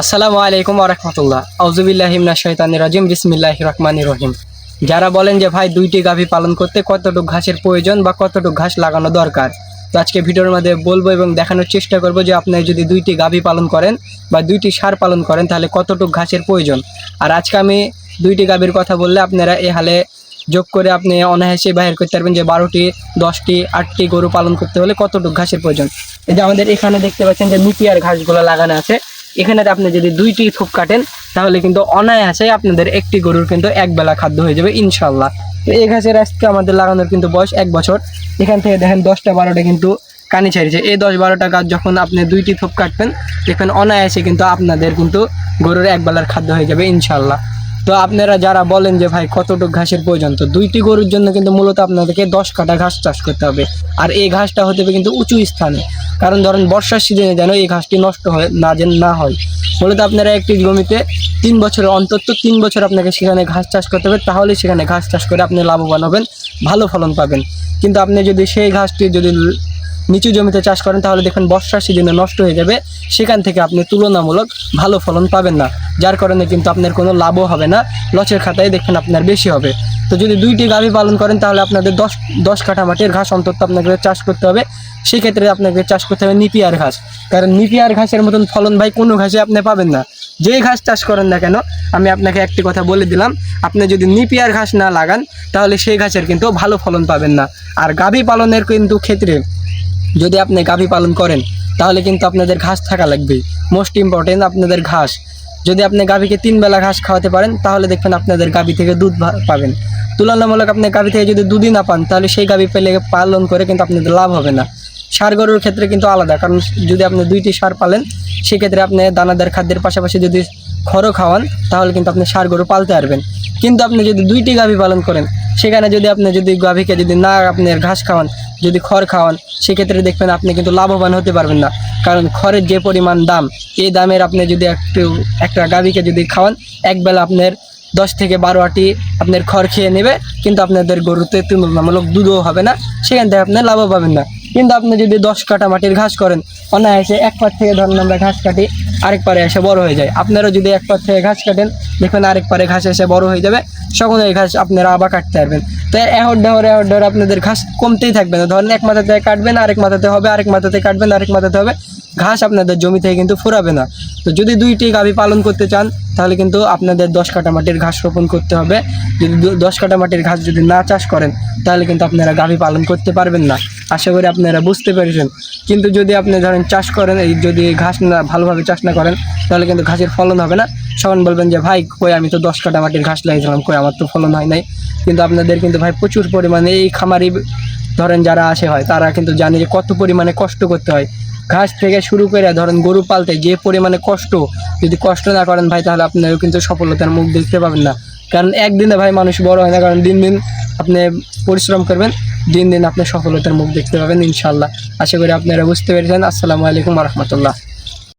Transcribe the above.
আসসালামু আলাইকুম ওয়া রাহমাতুল্লাহ। আউযুবিল্লাহি মিনাশ শাইতানির রাজিম। বিসমিল্লাহির রহমানির রহিম। যারা বলেন যে ভাই দুইটি গাভী পালন করতে কতটুকু ঘাসের প্রয়োজন বা কতটুকু ঘাস লাগানো দরকার, তো আজকে ভিডিওর মধ্যে বলবো এবং দেখানোর চেষ্টা করব যে আপনি যদি দুইটি গাভী পালন করেন বা দুইটি ষাঁড় পালন করেন তাহলে কতটুকু ঘাসের প্রয়োজন। আর আজকে আমি দুইটি গাভীর কথা বললে আপনারা এ হালে যোগ করে আপনি অনায়াসে বাহির করতে পারবেন যে 12টি 10টি 8টি গরু পালন করতে হলে কতটুকু ঘাসের প্রয়োজন। এই যে আমাদের এখানে দেখতে পাচ্ছেন যে নিপিয়ার ঘাসগুলো লাগানো আছে। এখানে আপনি যদি দুইটি থোপ কাটেন তাহলে কিন্তু অনায়াসে আপনাদের একটি গরুর কিন্তু এক বেলা খাদ্য হয়ে যাবে ইনশাল্লাহ। তো এই ঘাসের আজকে আমাদের লাগানোর কিন্তু বয়স 1 বছর। এখান থেকে দেখেন 10টা 12টা কিন্তু কানি ছাড়িয়েছে। এই 10-12টা গাছ যখন আপনি দুইটি থোপ কাটবেন দেখবেন অনায়াসে কিন্তু আপনাদের কিন্তু গরুর এক বেলার খাদ্য হয়ে যাবে ইনশাল্লাহ। তো আপনারা যারা বলেন যে ভাই কতটুকু ঘাসের প্রয়োজন, তো দুইটি গরুর জন্য কিন্তু মূলত আপনাদেরকে 10 কাঠা ঘাস চাষ করতে হবে। আর এই ঘাসটা হতে হবে কিন্তু উঁচু স্থানে, কারণ ধরেন বর্ষার সিজনে যেন এই ঘাসটি নষ্ট হয় না হয়। মূলত আপনারা একটি জমিতে 3 বছর অন্তত 3 বছর আপনাকে সেখানে ঘাস চাষ করতে হবে, তাহলে সেখানে ঘাস চাষ করে আপনি লাভবান হবেন, ভালো ফলন পাবেন। কিন্তু আপনি যদি সেই ঘাসটি যদি নিচু জমিতে চাষ করেন তাহলে দেখুন বর্ষার সিজনে নষ্ট হয়ে যাবে, সেখান থেকে আপনি তুলনামূলক ভালো ফলন পাবেন না, যার কারণে কিন্তু আপনার কোনো লাভও হবে না, লসের খাতায় দেখবেন আপনার বেশি হবে। তো যদি দুইটি গাভী পালন করেন তাহলে আপনাদের 10 কাঠা মাটির ঘাস অন্তত আপনাকে চাষ করতে হবে। সেক্ষেত্রে আপনাকে চাষ করতে হবে নিপিয়ার ঘাস, কারণ নিপিয়ার ঘাসের মতন ফলন ভাই কোনো ঘাসে আপনি পাবেন না। যেই ঘাস চাষ করেন না কেন, আমি আপনাকে একটি কথা বলে দিলাম, আপনি যদি নিপিয়ার ঘাস না লাগান তাহলে সেই ঘাসের কিন্তু ভালো ফলন পাবেন না। আর গাভী পালনের কিন্তু ক্ষেত্রে যদি আপনি গাভী পালন করেন তাহলে কিন্তু আপনাদের ঘাস থাকা লাগবে। মোস্ট ইম্পর্টেন্ট আপনাদের ঘাস। যদি আপনি গাভীকে 3 বেলা ঘাস খাওয়াতে পারেন তাহলে দেখবেন আপনাদের গাভী থেকে দুধ পাবেন। তুলনামূলক আপনি গাভী থেকে যদি দুধই না পান তাহলে সেই গাভী পেলে পালন করে কিন্তু আপনাদের লাভ হবে না। ষাঁড় গরুর ক্ষেত্রে কিন্তু আলাদা, কারণ যদি আপনি দুইটি ষাঁড় পালেন সেক্ষেত্রে আপনি দানাদার খাদ্যের পাশাপাশি যদি খড়ও খাওয়ান তাহলে কিন্তু আপনি ষাঁড় গরু পালতে পারবেন। কিন্তু আপনি যদি দুইটি গাভী পালন করেন সেখানে যদি গাভীকে যদি না আপনার ঘাস খাওয়ান, যদি খড় খাওয়ান, সেক্ষেত্রে দেখবেন আপনি কিন্তু লাভবান হতে পারবেন না, কারণ খড়ের যে পরিমাণ দাম, এই দামের আপনি যদি একটা গাভীকে যদি খাওয়ান একবেলা আপনার 10 থেকে 12 আটি আপনার খড় খেয়ে নেবে, কিন্তু আপনাদের গরুতে তুলনামূলক দুধও হবে না, সেখান থেকে আপনি লাভও পাবেন না। কিন্তু আপনি যদি 10 কাঠা মাটির ঘাস করেন অনায়াসে এক পার থেকে ধরুন আমরা ঘাস কাটি আরেক পারে এসে বড় হয়ে যায়। আপনারাও যদি এক পার থেকে ঘাস কাটেন দেখবেন আরেক পারে ঘাস এসে বড় হয়ে যাবে, সকল এই ঘাস আপনারা আবার কাটতে পারবেন। তো এহর ডহর আপনাদের ঘাস কমতেই থাকবে না। ধরেন এক মাথা থেকে কাটবেন আরেক মাথাতে হবে, আরেক মাথাতে কাটবেন আরেক মাথাতে হবে, ঘাস আপনাদের জমি থেকে কিন্তু ফুরাবে না। তো যদি দুইটি গাভী পালন করতে চান তাহলে কিন্তু আপনাদের 10 কাঠা মাটির ঘাস রোপণ করতে হবে। যদি 10 কাঠা মাটির ঘাস যদি না চাষ করেন তাহলে কিন্তু আপনারা গাভী পালন করতে পারবেন না। আশা করি আপনারা বুঝতে পেরেছেন। কিন্তু যদি আপনি ধরেন চাষ করেন, এই যদি ঘাস না ভালোভাবে চাষ না করেন তাহলে কিন্তু ঘাসের ফলন হবে না। সবাই বলবেন যে ভাই কই আমি তো 10 কাঠা মাটির ঘাস লাগিয়েছিলাম, কই আমার তো ফলন হয় নাই। কিন্তু আপনাদের কিন্তু ভাই প্রচুর পরিমাণে এই খামারি ধরেন যারা আসে হয় তারা কিন্তু জানে যে কত পরিমাণে কষ্ট করতে হয়। ঘাস থেকে শুরু করে ধরেন গরু পালতে যে পরিমাণে কষ্ট, যদি কষ্ট না করেন ভাই তাহলে আপনারা কিন্তু সফলতার মুখ দেখতে পাবেন না। কারণ একদিনে ভাই মানুষ বড় হয় না, কারণ দিন দিন আপনি পরিশ্রম করবেন, দিন দিন আপনি সফলতার মুখ দেখতে পাবেন ইনশাল্লাহ। আশা করি আপনারা বুঝতে পেরেছেন। আসসালামু আলাইকুম ওয়া রাহমাতুল্লাহ।